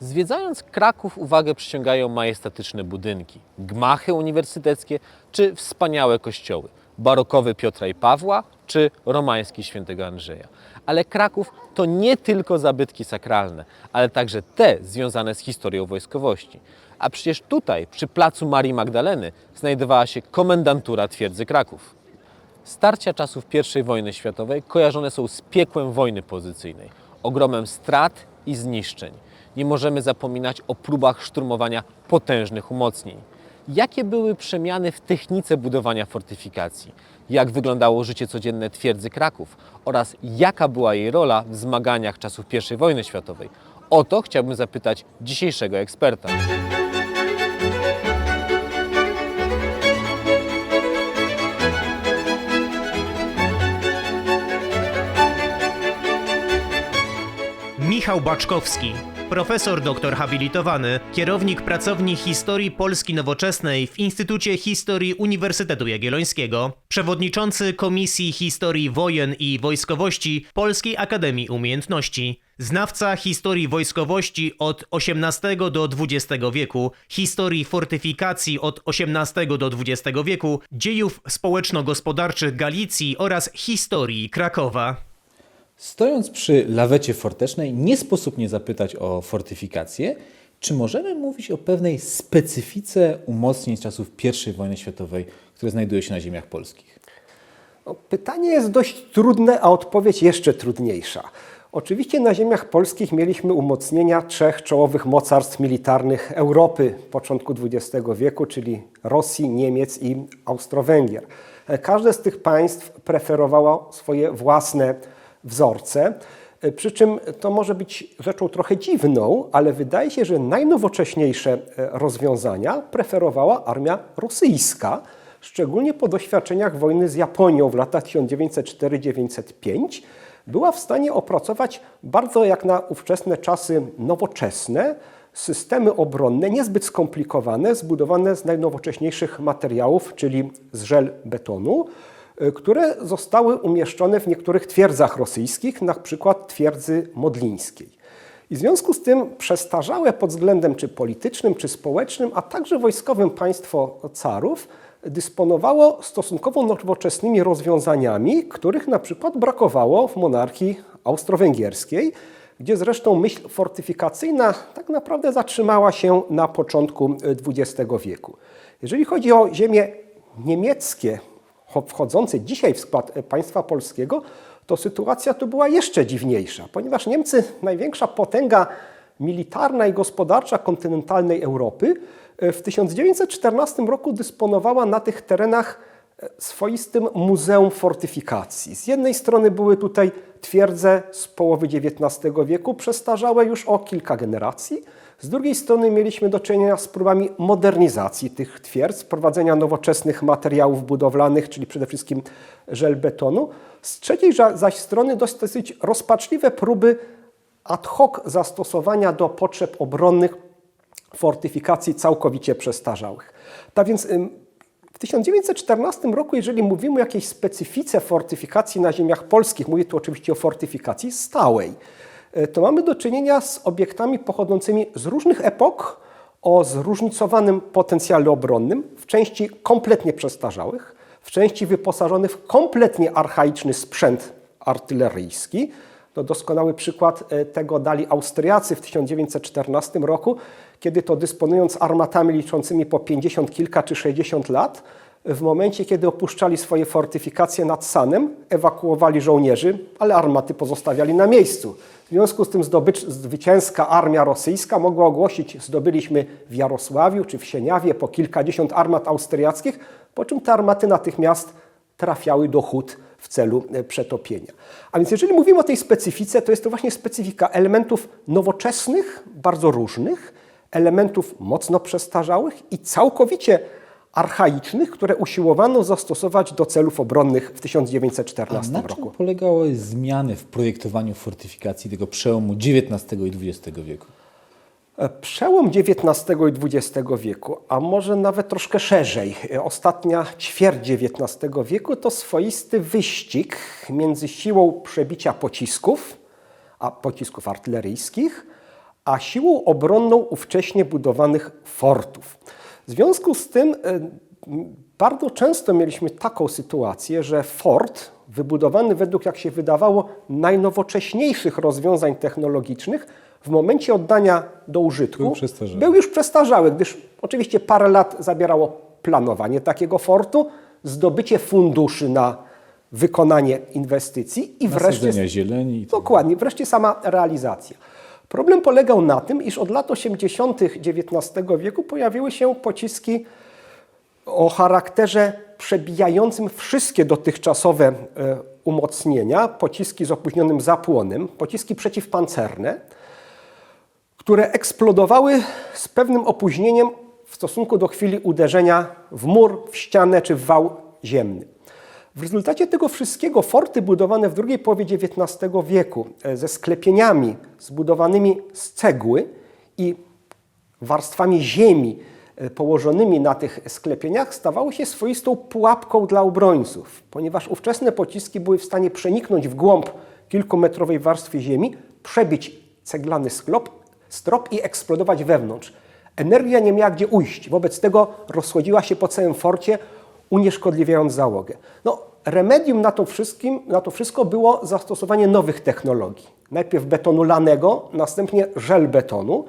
Zwiedzając Kraków, uwagę przyciągają majestatyczne budynki, gmachy uniwersyteckie czy wspaniałe kościoły, barokowy Piotra i Pawła czy romański Świętego Andrzeja. Ale Kraków to nie tylko zabytki sakralne, ale także te związane z historią wojskowości. A przecież tutaj, przy placu Marii Magdaleny, znajdowała się komendantura twierdzy Kraków. Starcia czasów I wojny światowej kojarzone są z piekłem wojny pozycyjnej, ogromem strat i zniszczeń. Nie możemy zapominać o próbach szturmowania potężnych umocnień. Jakie były przemiany w technice budowania fortyfikacji? Jak wyglądało życie codzienne twierdzy Kraków? Oraz jaka była jej rola w zmaganiach czasów I wojny światowej? O to chciałbym zapytać dzisiejszego eksperta. Michał Baczkowski, profesor doktor habilitowany, kierownik pracowni Historii Polski Nowoczesnej w Instytucie Historii Uniwersytetu Jagiellońskiego, przewodniczący Komisji Historii Wojen i Wojskowości Polskiej Akademii Umiejętności, znawca historii wojskowości od XVIII do XX wieku, historii fortyfikacji od XVIII do XX wieku, dziejów społeczno-gospodarczych Galicji oraz historii Krakowa. Stojąc przy lawecie fortecznej, nie sposób nie zapytać o fortyfikację. Czy możemy mówić o pewnej specyfice umocnień z czasów I wojny światowej, które znajdują się na ziemiach polskich? Pytanie jest dość trudne, a odpowiedź jeszcze trudniejsza. Oczywiście na ziemiach polskich mieliśmy umocnienia trzech czołowych mocarstw militarnych Europy początku XX wieku, czyli Rosji, Niemiec i Austro-Węgier. Każde z tych państw preferowało swoje własne wzorce, przy czym to może być rzeczą trochę dziwną, ale wydaje się, że najnowocześniejsze rozwiązania preferowała armia rosyjska, szczególnie po doświadczeniach wojny z Japonią w latach 1904-1905. Była w stanie opracować bardzo jak na ówczesne czasy nowoczesne systemy obronne, niezbyt skomplikowane, zbudowane z najnowocześniejszych materiałów, czyli z żelbetonu, które zostały umieszczone w niektórych twierdzach rosyjskich, na przykład twierdzy modlińskiej. I w związku z tym przestarzałe pod względem czy politycznym, czy społecznym, a także wojskowym państwo carów dysponowało stosunkowo nowoczesnymi rozwiązaniami, których na przykład brakowało w monarchii austro-węgierskiej, gdzie zresztą myśl fortyfikacyjna tak naprawdę zatrzymała się na początku XX wieku. Jeżeli chodzi o ziemie niemieckie, wchodzące dzisiaj w skład państwa polskiego, to sytuacja tu była jeszcze dziwniejsza, ponieważ Niemcy, największa potęga militarna i gospodarcza kontynentalnej Europy, w 1914 roku dysponowała na tych terenach swoistym muzeum fortyfikacji. Z jednej strony były tutaj twierdze z połowy XIX wieku, przestarzałe już o kilka generacji. Z drugiej strony mieliśmy do czynienia z próbami modernizacji tych twierdz, wprowadzenia nowoczesnych materiałów budowlanych, czyli przede wszystkim żelbetonu. Z trzeciej zaś strony dosyć rozpaczliwe próby ad hoc zastosowania do potrzeb obronnych fortyfikacji całkowicie przestarzałych. Tak więc w 1914 roku, jeżeli mówimy o jakiejś specyfice fortyfikacji na ziemiach polskich, mówię tu oczywiście o fortyfikacji stałej, to mamy do czynienia z obiektami pochodzącymi z różnych epok, o zróżnicowanym potencjale obronnym, w części kompletnie przestarzałych, w części wyposażonych w kompletnie archaiczny sprzęt artyleryjski. To doskonały przykład tego dali Austriacy w 1914 roku, kiedy to dysponując armatami liczącymi po 50 kilka czy 60 lat, w momencie, kiedy opuszczali swoje fortyfikacje nad Sanem, ewakuowali żołnierzy, ale armaty pozostawiali na miejscu. W związku z tym zwycięska armia rosyjska mogła ogłosić, zdobyliśmy w Jarosławiu czy w Sieniawie po kilkadziesiąt armat austriackich, po czym te armaty natychmiast trafiały do hut w celu przetopienia. A więc jeżeli mówimy o tej specyfice, to jest to właśnie specyfika elementów nowoczesnych, bardzo różnych, elementów mocno przestarzałych i całkowicie archaicznych, które usiłowano zastosować do celów obronnych w 1914 roku. roku. Na czym polegały zmiany w projektowaniu fortyfikacji tego przełomu XIX i XX wieku? Przełom XIX i XX wieku, a może nawet troszkę szerzej, ostatnia ćwierć XIX wieku to swoisty wyścig między siłą przebicia pocisków, a pocisków artyleryjskich, a siłą obronną ówcześnie budowanych fortów. W związku z tym bardzo często mieliśmy taką sytuację, że fort wybudowany według, jak się wydawało, najnowocześniejszych rozwiązań technologicznych w momencie oddania do użytku był już przestarzały, gdyż oczywiście parę lat zabierało planowanie takiego fortu, zdobycie funduszy na wykonanie inwestycji i wreszcie zieleni. dokładnie, wreszcie sama realizacja. Problem polegał na tym, iż od lat 80. XIX wieku pojawiły się pociski o charakterze przebijającym wszystkie dotychczasowe umocnienia, pociski z opóźnionym zapłonem, pociski przeciwpancerne, które eksplodowały z pewnym opóźnieniem w stosunku do chwili uderzenia w mur, w ścianę czy w wał ziemny. W rezultacie tego wszystkiego forty budowane w drugiej połowie XIX wieku ze sklepieniami zbudowanymi z cegły i warstwami ziemi położonymi na tych sklepieniach stawały się swoistą pułapką dla obrońców, ponieważ ówczesne pociski były w stanie przeniknąć w głąb kilkumetrowej warstwy ziemi, przebić ceglany strop i eksplodować wewnątrz. Energia nie miała gdzie ujść, wobec tego rozchodziła się po całym forcie, unieszkodliwiając załogę. Remedium na to wszystko było zastosowanie nowych technologii. Najpierw betonu lanego, następnie żelbetonu,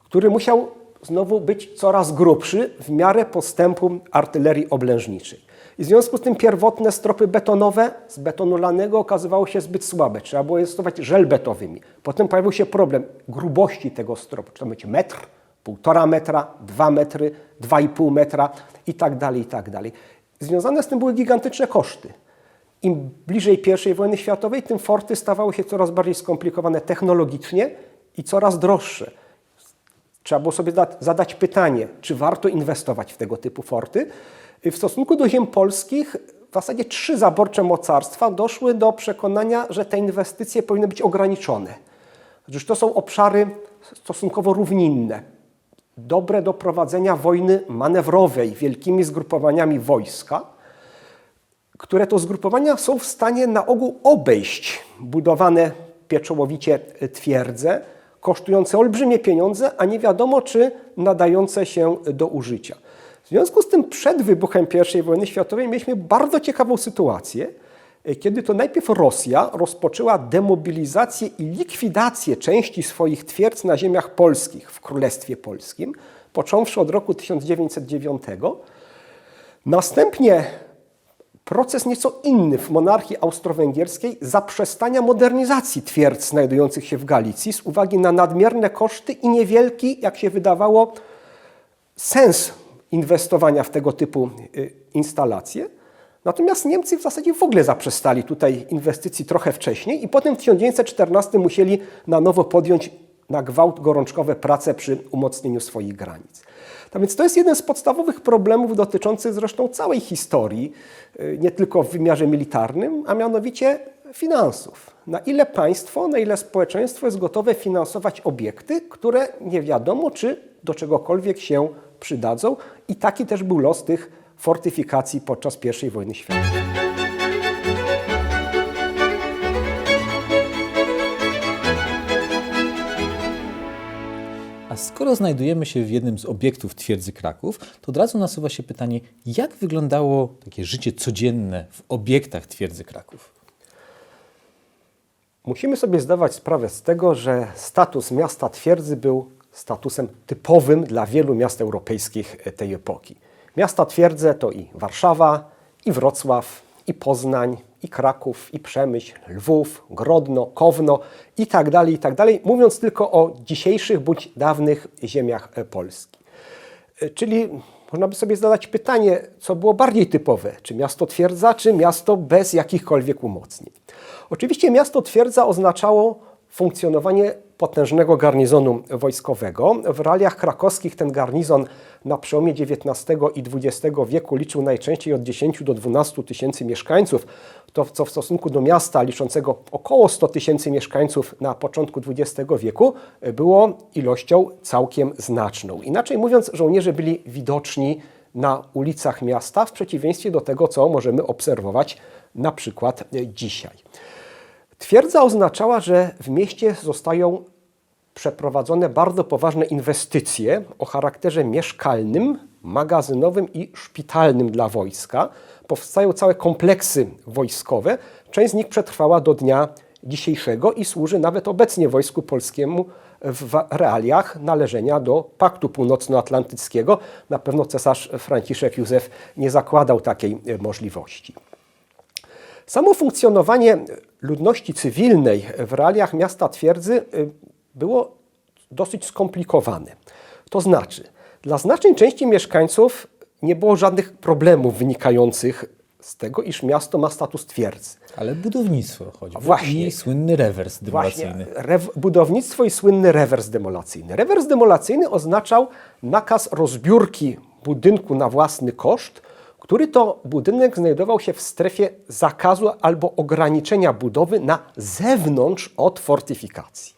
który musiał znowu być coraz grubszy w miarę postępu artylerii oblężniczej. I w związku z tym pierwotne stropy betonowe z betonu lanego okazywały się zbyt słabe. Trzeba było je stosować żelbetowymi. Potem pojawił się problem grubości tego stropu. Czy to być metr, 1,5 metra, 2 metry, 2,5 metra i tak dalej, i tak dalej. Związane z tym były gigantyczne koszty. Im bliżej I wojny światowej, tym forty stawały się coraz bardziej skomplikowane technologicznie i coraz droższe. Trzeba było sobie zadać pytanie, czy warto inwestować w tego typu forty. W stosunku do ziem polskich w zasadzie 3 zaborcze mocarstwa doszły do przekonania, że te inwestycje powinny być ograniczone. Gdyż to są obszary stosunkowo równinne, dobre do prowadzenia wojny manewrowej wielkimi zgrupowaniami wojska, które to zgrupowania są w stanie na ogół obejść budowane pieczołowicie twierdze, kosztujące olbrzymie pieniądze, a nie wiadomo, czy nadające się do użycia. W związku z tym przed wybuchem I wojny światowej mieliśmy bardzo ciekawą sytuację, kiedy to najpierw Rosja rozpoczęła demobilizację i likwidację części swoich twierdz na ziemiach polskich w Królestwie Polskim, począwszy od roku 1909. Następnie proces nieco inny w monarchii austro-węgierskiej zaprzestania modernizacji twierdz znajdujących się w Galicji z uwagi na nadmierne koszty i niewielki, jak się wydawało, sens inwestowania w tego typu instalacje. Natomiast Niemcy w zasadzie w ogóle zaprzestali tutaj inwestycji trochę wcześniej i potem w 1914 musieli na nowo podjąć na gwałt gorączkowe prace przy umocnieniu swoich granic. Tak więc to jest jeden z podstawowych problemów dotyczących zresztą całej historii, nie tylko w wymiarze militarnym, a mianowicie finansów. Na ile państwo, na ile społeczeństwo jest gotowe finansować obiekty, które nie wiadomo, czy do czegokolwiek się przydadzą. I taki też był los tych fortyfikacji podczas I wojny światowej. A skoro znajdujemy się w jednym z obiektów twierdzy Kraków, to od razu nasuwa się pytanie, jak wyglądało takie życie codzienne w obiektach twierdzy Kraków? Musimy sobie zdawać sprawę z tego, że status miasta twierdzy był statusem typowym dla wielu miast europejskich tej epoki. Miasta twierdze to i Warszawa, i Wrocław, i Poznań, i Kraków, i Przemyśl, Lwów, Grodno, Kowno i tak dalej, mówiąc tylko o dzisiejszych bądź dawnych ziemiach Polski. Czyli można by sobie zadać pytanie, co było bardziej typowe, czy miasto twierdza, czy miasto bez jakichkolwiek umocnień. Oczywiście miasto twierdza oznaczało funkcjonowanie potężnego garnizonu wojskowego. W realiach krakowskich ten garnizon na przełomie XIX i XX wieku liczył najczęściej od 10 do 12 tysięcy mieszkańców, to co w stosunku do miasta liczącego około 100 tysięcy mieszkańców na początku XX wieku było ilością całkiem znaczną. Inaczej mówiąc, żołnierze byli widoczni na ulicach miasta w przeciwieństwie do tego, co możemy obserwować na przykład dzisiaj. Twierdza oznaczała, że w mieście zostają przeprowadzone bardzo poważne inwestycje o charakterze mieszkalnym, magazynowym i szpitalnym dla wojska. Powstają całe kompleksy wojskowe. Część z nich przetrwała do dnia dzisiejszego i służy nawet obecnie Wojsku Polskiemu w realiach należenia do Paktu Północnoatlantyckiego. Na pewno cesarz Franciszek Józef nie zakładał takiej możliwości. Samo funkcjonowanie ludności cywilnej w realiach miasta twierdzy było dosyć skomplikowane. To znaczy, dla znacznej części mieszkańców nie było żadnych problemów wynikających z tego, iż miasto ma status twierdzy. Ale budownictwo chodzi. Właśnie. I słynny rewers demolacyjny. Budownictwo i słynny rewers demolacyjny. Rewers demolacyjny oznaczał nakaz rozbiórki budynku na własny koszt, który to budynek znajdował się w strefie zakazu albo ograniczenia budowy na zewnątrz od fortyfikacji.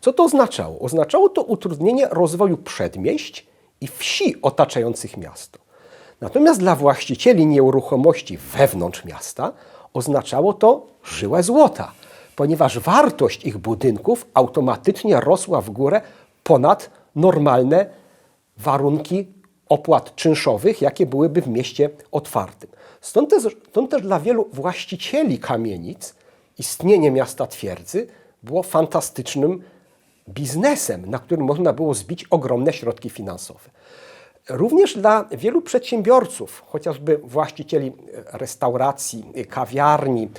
Co to oznaczało? Oznaczało to utrudnienie rozwoju przedmieść i wsi otaczających miasto. Natomiast dla właścicieli nieruchomości wewnątrz miasta oznaczało to żyłę złota, ponieważ wartość ich budynków automatycznie rosła w górę ponad normalne warunki opłat czynszowych, jakie byłyby w mieście otwartym. Stąd też dla wielu właścicieli kamienic istnienie miasta twierdzy było fantastycznym biznesem, na którym można było zbić ogromne środki finansowe. Również dla wielu przedsiębiorców, chociażby właścicieli restauracji, kawiarni,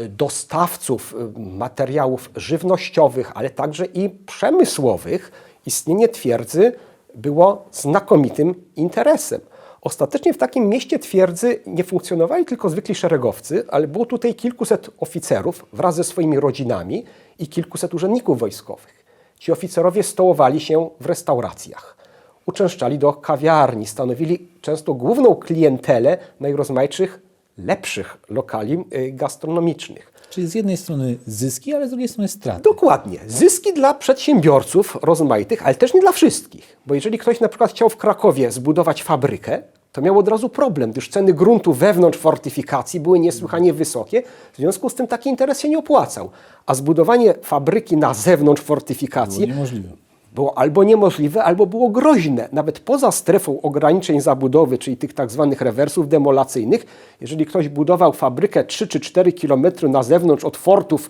dostawców materiałów żywnościowych, ale także i przemysłowych, istnienie twierdzy było znakomitym interesem. Ostatecznie w takim mieście twierdzy nie funkcjonowali tylko zwykli szeregowcy, ale było tutaj kilkuset oficerów wraz ze swoimi rodzinami i kilkuset urzędników wojskowych. Ci oficerowie stołowali się w restauracjach, uczęszczali do kawiarni, stanowili często główną klientelę najrozmaitszych, lepszych lokali gastronomicznych. Czyli z jednej strony zyski, ale z drugiej strony straty. Dokładnie. Zyski dla przedsiębiorców rozmaitych, ale też nie dla wszystkich. Bo jeżeli ktoś na przykład chciał w Krakowie zbudować fabrykę, to miał od razu problem, gdyż ceny gruntu wewnątrz fortyfikacji były niesłychanie wysokie. W związku z tym taki interes się nie opłacał. A zbudowanie fabryki na zewnątrz fortyfikacji Było niemożliwe. było albo niemożliwe, albo było groźne. Nawet poza strefą ograniczeń zabudowy, czyli tych tak zwanych rewersów demolacyjnych, jeżeli ktoś budował fabrykę 3 czy 4 kilometry na zewnątrz od fortów,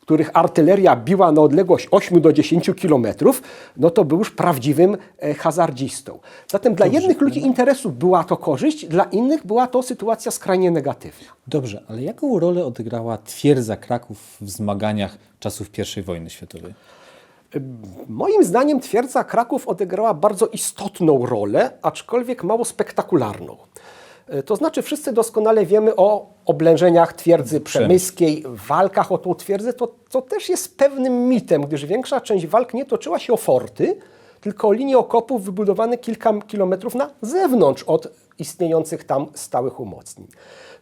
których artyleria biła na odległość 8 do 10 kilometrów, no to był już prawdziwym hazardzistą. Zatem dla jednych ludzi interesu była to korzyść, dla innych była to sytuacja skrajnie negatywna. Dobrze, ale jaką rolę odegrała twierdza Kraków w zmaganiach czasów I wojny światowej? Moim zdaniem twierdza Kraków odegrała bardzo istotną rolę, aczkolwiek mało spektakularną. To znaczy wszyscy doskonale wiemy o oblężeniach twierdzy przemyskiej, walkach o tą twierdzę. To też jest pewnym mitem, gdyż większa część walk nie toczyła się o forty, tylko o linie okopów wybudowane kilka kilometrów na zewnątrz od istniejących tam stałych umocnień.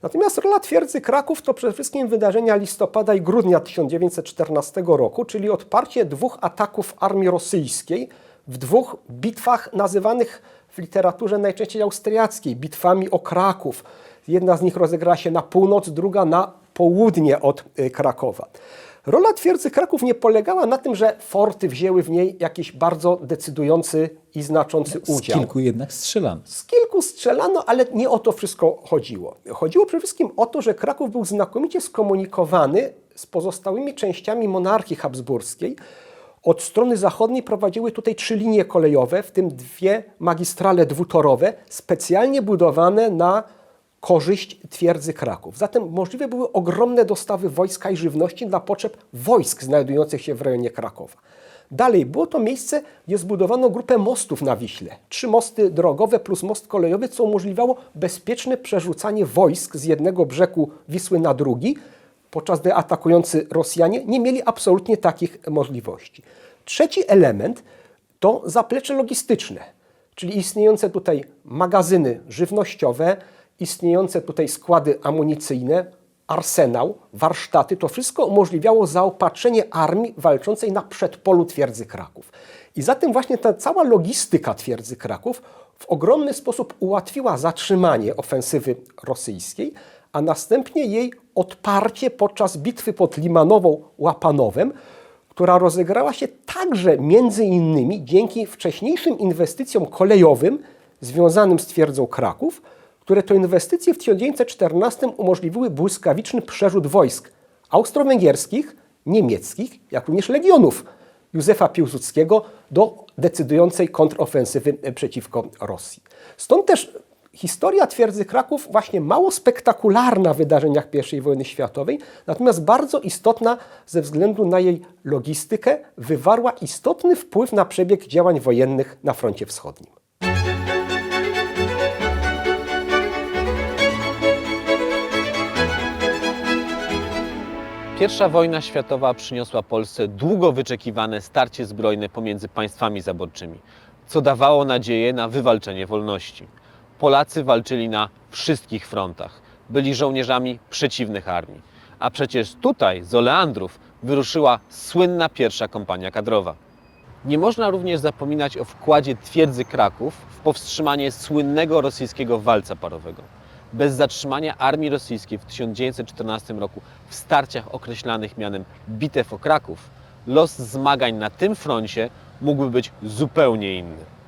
Natomiast rola twierdzy Kraków to przede wszystkim wydarzenia listopada i grudnia 1914 roku, czyli odparcie 2 ataków armii rosyjskiej w 2 bitwach nazywanych w literaturze najczęściej austriackiej bitwami o Kraków. Jedna z nich rozegrała się na północ, druga na południe od Krakowa. Rola twierdzy Kraków nie polegała na tym, że forty wzięły w niej jakiś bardzo decydujący i znaczący udział. Z kilku jednak strzelano. Z kilku strzelano, ale nie o to wszystko chodziło. Chodziło przede wszystkim o to, że Kraków był znakomicie skomunikowany z pozostałymi częściami monarchii habsburskiej. Od strony zachodniej prowadziły tutaj 3 linie kolejowe, w tym 2 magistrale dwutorowe, specjalnie budowane na korzyść twierdzy Kraków. Zatem możliwe były ogromne dostawy wojska i żywności dla potrzeb wojsk znajdujących się w rejonie Krakowa. Dalej, było to miejsce, gdzie zbudowano grupę mostów na Wiśle. 3 mosty drogowe plus most kolejowy, co umożliwiało bezpieczne przerzucanie wojsk z jednego brzegu Wisły na drugi, podczas gdy atakujący Rosjanie nie mieli absolutnie takich możliwości. Trzeci element to zaplecze logistyczne, czyli istniejące tutaj magazyny żywnościowe, istniejące tutaj składy amunicyjne, arsenał, warsztaty. To wszystko umożliwiało zaopatrzenie armii walczącej na przedpolu twierdzy Kraków. I zatem właśnie ta cała logistyka twierdzy Kraków w ogromny sposób ułatwiła zatrzymanie ofensywy rosyjskiej, a następnie jej odparcie podczas bitwy pod Limanową Łapanowem, która rozegrała się także między innymi dzięki wcześniejszym inwestycjom kolejowym związanym z twierdzą Kraków, które to inwestycje w 1914 umożliwiły błyskawiczny przerzut wojsk austro-węgierskich, niemieckich, jak również legionów Józefa Piłsudskiego do decydującej kontrofensywy przeciwko Rosji. Stąd też historia twierdzy Kraków właśnie mało spektakularna w wydarzeniach I wojny światowej, natomiast bardzo istotna ze względu na jej logistykę, wywarła istotny wpływ na przebieg działań wojennych na froncie wschodnim. I wojna światowa przyniosła Polsce długo wyczekiwane starcie zbrojne pomiędzy państwami zaborczymi, co dawało nadzieję na wywalczenie wolności. Polacy walczyli na wszystkich frontach, byli żołnierzami przeciwnych armii. A przecież tutaj z Oleandrów wyruszyła słynna pierwsza kompania kadrowa. Nie można również zapominać o wkładzie twierdzy Kraków w powstrzymanie słynnego rosyjskiego walca parowego. Bez zatrzymania armii rosyjskiej w 1914 roku w starciach określanych mianem Bitew o Kraków, los zmagań na tym froncie mógłby być zupełnie inny.